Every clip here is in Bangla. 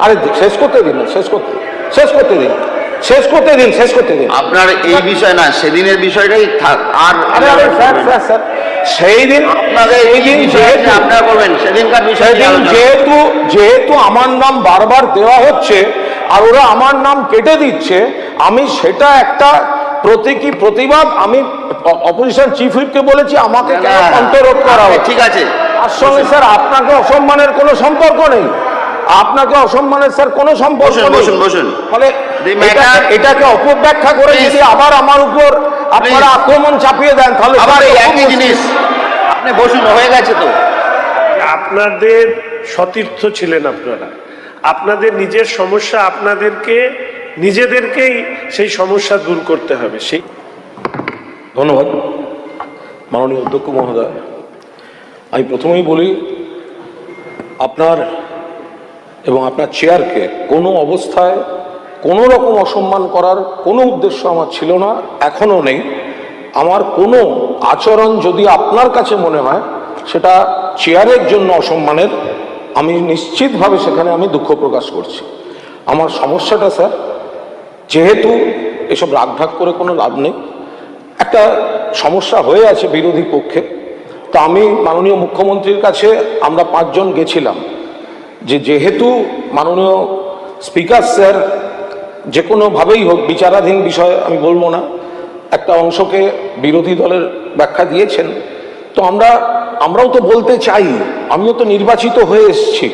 আরে শেষ করতে দিন, শেষ করতে দিন। আপনার এই বিষয় না, সেদিনের বিষয়টাই থাক। আর স্যার সেই দিন আপনাদের এই বিষয়টা আপনারা বলবেন, সেদিনকার বিষয় যেহেতু আমার নাম বারবার দেওয়া হচ্ছে আর ওরা আমার নাম কেটে দিচ্ছে, আমি সেটা একটা প্রতিবাদ আমি অপোজিশন চিফ হুইপকে বলেছি আমাকে কেন অন্তরোধ করা হয়। ঠিক আছে, তার সঙ্গে স্যার আপনাকে অসম্মানের কোনো সম্পর্ক নেই, আপনাকে অসম্মানের স্যার কোনো সম্পর্ক নেই। বসুন। ফলে এটাকে অপব্যাখ্যা করে যদি আবার আমার উপর আপনারা আক্রমণ চাপিয়ে দেন তাহলে আবার এই একই জিনিস। আপনি বসুন, হয়ে গেছে তো। আপনাদের সতীর্থ ছিলেন আপনারা, আপনাদের নিজের সমস্যা নিজেদেরকেই সেই সমস্যা দূর করতে হবে। সেই ধন্যবাদ মাননীয় অধ্যক্ষ মহোদয়। আমি প্রথমেই বলি, আপনার এবং আপনার চেয়ারকে কোনো অবস্থায় কোনো রকম অসম্মান করার কোনো উদ্দেশ্য আমার ছিল না, এখনও নেই। আমার কোনো আচরণ যদি আপনার কাছে মনে হয় সেটা চেয়ারের জন্য অসম্মানের, আমি নিশ্চিতভাবে সেখানে আমি দুঃখ প্রকাশ করছি। আমার সমস্যাটা স্যার, যেহেতু এসব রাগঢাক করে কোনো লাভ নেই, একটা সমস্যা হয়ে আছে বিরোধী পক্ষে, তো আমি মাননীয় মুখ্যমন্ত্রীর কাছে আমরা 5 জন গেছিলাম যেহেতু মাননীয় স্পিকার স্যার যে কোনোভাবেই হোক, বিচারাধীন বিষয় আমি বলবো না, একটা অংশকে বিরোধী দলের ব্যাখ্যা দিয়েছেন, তো আমরাও তো বলতে চাই, আমিও তো নির্বাচিত হয়ে এসেছি,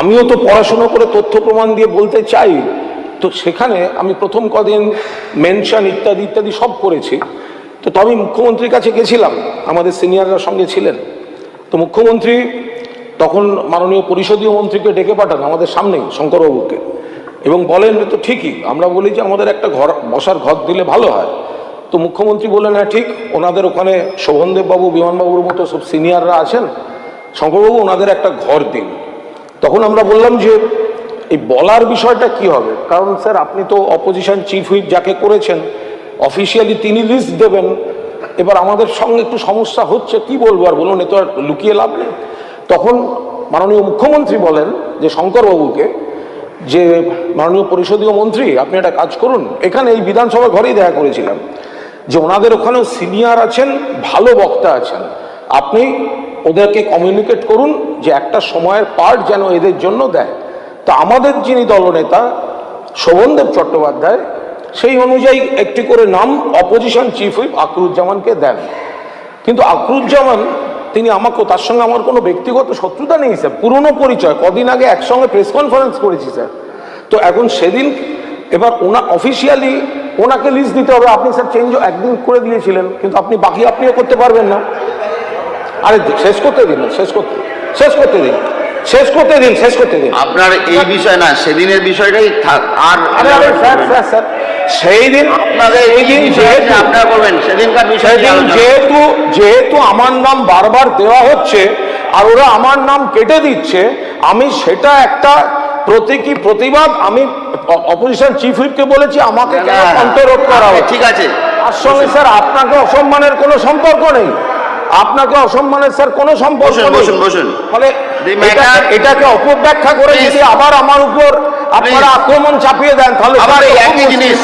আমিও তো পড়াশুনো করে তথ্য প্রমাণ দিয়ে বলতে চাই। তো সেখানে আমি প্রথম কদিন মেনশন ইত্যাদি সব করেছি। তো আমি মুখ্যমন্ত্রীর কাছে গেছিলাম, আমাদের সিনিয়ররা সঙ্গে ছিলেন। তো মুখ্যমন্ত্রী তখন মাননীয় পরিষদীয় মন্ত্রীকে ডেকে পাঠান আমাদের সামনেই, শঙ্করবাবুকে, এবং বলেন তো ঠিকই, আমরা বলি যে আমাদের একটা বসার ঘর দিলে ভালো হয়। তো মুখ্যমন্ত্রী বললেন হ্যাঁ ঠিক, ওনাদের ওখানে শোভনদেববাবু, বিমানবাবুর মতো সব সিনিয়ররা আছেন, শঙ্করবাবু ওনাদের একটা ঘর দিন। তখন আমরা বললাম যে এই বলার বিষয়টা কি হবে, কারণ স্যার আপনি তো অপোজিশন চিফ হুইপ যাকে করেছেন অফিসিয়ালি তিনি লিস্ট দেবেন, এবার আমাদের সঙ্গে একটু সমস্যা হচ্ছে, কি বলবো আর বলুন, এ তো আর লুকিয়ে লাভ নেই। তখন মাননীয় মুখ্যমন্ত্রী বলেন যে শঙ্করবাবুকে, যে মাননীয় পরিষদীয় মন্ত্রী আপনি একটা কাজ করুন, এখানে এই বিধানসভা ঘরেই দেখা করেছিলাম, যে ওনাদের ওখানেও সিনিয়র আছেন, ভালো বক্তা আছেন, আপনি ওদেরকে কমিউনিকেট করুন যে একটা সময়ের পার্ট যেন এদের জন্য দেয়। তা আমাদের যিনি দলনেতা শোভনদেব চট্টোপাধ্যায় সেই অনুযায়ী একটি করে নাম অপোজিশন চিফ হুইপ আকরুজ্জামানকে দেন। কিন্তু আকরুজ্জামান তিনি আমাকেও, তার সঙ্গে আমার কোনো ব্যক্তিগত শত্রুতা নেই স্যার, পুরনো পরিচয়, কদিন আগে একসঙ্গে প্রেস কনফারেন্স করেছি স্যার। তো এখন সেদিন এবার অফিসিয়ালি ওনাকে লিস্ট দিতে হবে, আপনি স্যার চেঞ্জ একদিন করে দিয়েছিলেন, কিন্তু আপনিও করতে পারবেন না। আরে শেষ করতে দিন। আপনার এই বিষয় না, সেদিনের বিষয়টাই থাক। আর স্যার সেই দিন আপনাদের এই বিষয়টা আপনারা বলবেন, সেদিনকার বিষয় যেহেতু আমার নাম বারবার দেওয়া হচ্ছে আর ওরা আমার নাম কেটে দিচ্ছে, আমি সেটা একটা প্রতিবাদ আমি অপোজিশন চিফ হুইপকে বলেছি আমাকে কেন অন্তরোধ করা হয়। ঠিক আছে, তার সঙ্গে স্যার আপনাকে অসম্মানের কোনো সম্পর্ক নেই, আপনাকে অসম্মানের স্যার কোনো সম্পর্ক নেই। বসুন। ফলে এটাকে অপব্যাখ্যা করে যদি আবার আমার উপর আপনারা আক্রমণ চাপিয়ে দেন তাহলে আবার এই একই জিনিস।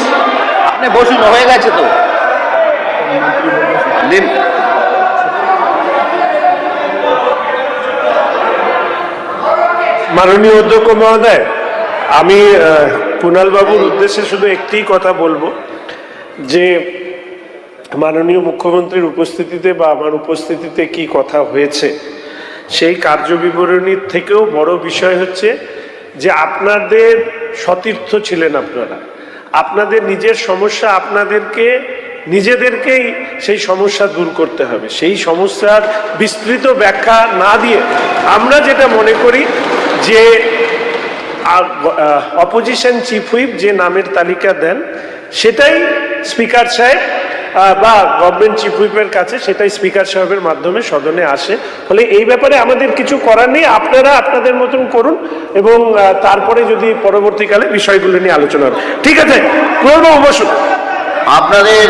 আপনি বসুন, হয়ে গেছে তো। মাননীয় অধ্যক্ষ মহোদয়, আমি কুণাল বাবুর উদ্দেশ্যে শুধু একটি কথা বলবো, যে মাননীয় মুখ্যমন্ত্রীর উপস্থিতিতে বা আমার উপস্থিতিতে কি কথা হয়েছে, সেই কার্যবিবরণীর থেকেও বড় বিষয় হচ্ছে যে আপনাদের সতীর্থ ছিলেন আপনারা, আপনাদের নিজের সমস্যা নিজেদেরকেই সেই সমস্যা দূর করতে হবে। সেই সমস্যার বিস্তৃত ব্যাখ্যা না দিয়ে আমরা যেটা মনে করি যে অপোজিশন চিফ হুইপ যে নামের তালিকা দেন সেটাই স্পিকার সাহেব বা গভর্নমেন্ট চিফ হুইপের কাছে সেটাই স্পিকার সাহেবের মাধ্যমে সদনে আসে। ফলে এই ব্যাপারে আমাদের কিছু করার নেই, আপনারা আপনাদের মতন করুন এবং তারপরে যদি পরবর্তীকালে বিষয়গুলো নিয়ে আলোচনা হবে। ঠিক আছে, বসুন। আপনাদের